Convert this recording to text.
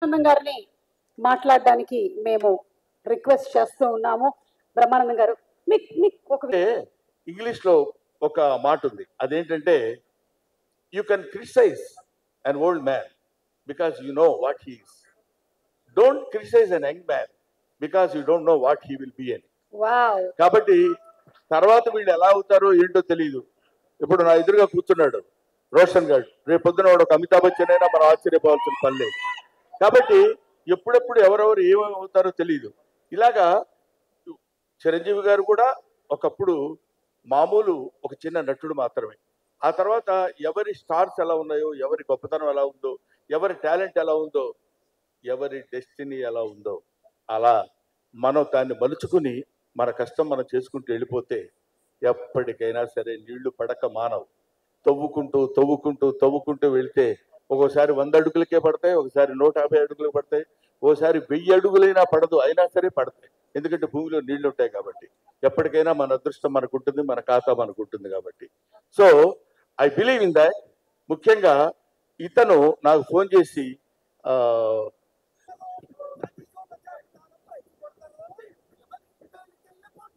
బ్రహ్మానందం గారిని మాట్లాడడానికి మేము రిక్వెస్ట్ చేస్తూ ఉన్నాము. బ్రహ్మానందం గారు మీకు ఒక ఇంగ్లీష్ లో ఒక మాట ఉంది, అదేంటంటే you can criticize an old man because you know what he is. Don't criticize an young man because you don't know what he will be అని. వావ్ కాబట్టి తర్వాత వీళ్ళు ఎలా అవుతారో ఏంటో తెలియదు. ఇప్పుడు నా ఎదురుగా కూర్చున్నాడు రోషన్ గారు, రేపు పొద్దున వాడు ఒక అమితాబ్ బచ్చన్ అయినా మనం ఆశ్చర్యపోవాల్సిన పని లేదు. కాబట్టి ఎప్పుడెప్పుడు ఎవరెవరు ఏమేమి అవుతారో తెలియదు. ఇలాగా చిరంజీవి గారు కూడా ఒకప్పుడు మామూలు ఒక చిన్న నటుడు మాత్రమే. ఆ తర్వాత ఎవరి స్టార్స్ ఎలా ఉన్నాయో, ఎవరి గొప్పతనం ఎలా ఉందో, ఎవరి టాలెంట్ ఎలా ఉందో, ఎవరి డెస్టినీ ఎలా ఉందో అలా మనం దాన్ని మలుచుకుని మన కష్టం మనం చేసుకుంటూ వెళ్ళిపోతే ఎప్పటికైనా సరే నీళ్లు పడక మానవు. తవ్వుకుంటూ తవ్వుకుంటూ తవ్వుకుంటూ వెళ్తే ఒక్కోసారి 100 అడుగులకే పడతాయి, ఒకసారి 150 అడుగులకు పడతాయి, ఓసారి 1000 అడుగులైనా పడదు, అయినా సరే పడతాయి. ఎందుకంటే భూమిలో నీళ్లు ఉంటాయి కాబట్టి. ఎప్పటికైనా మన అదృష్టం మనకు ఉంటుంది, మన ఖాతా మనకు ఉంటుంది కాబట్టి. So I believe in that. ముఖ్యంగా ఇతను నాకు ఫోన్ చేసి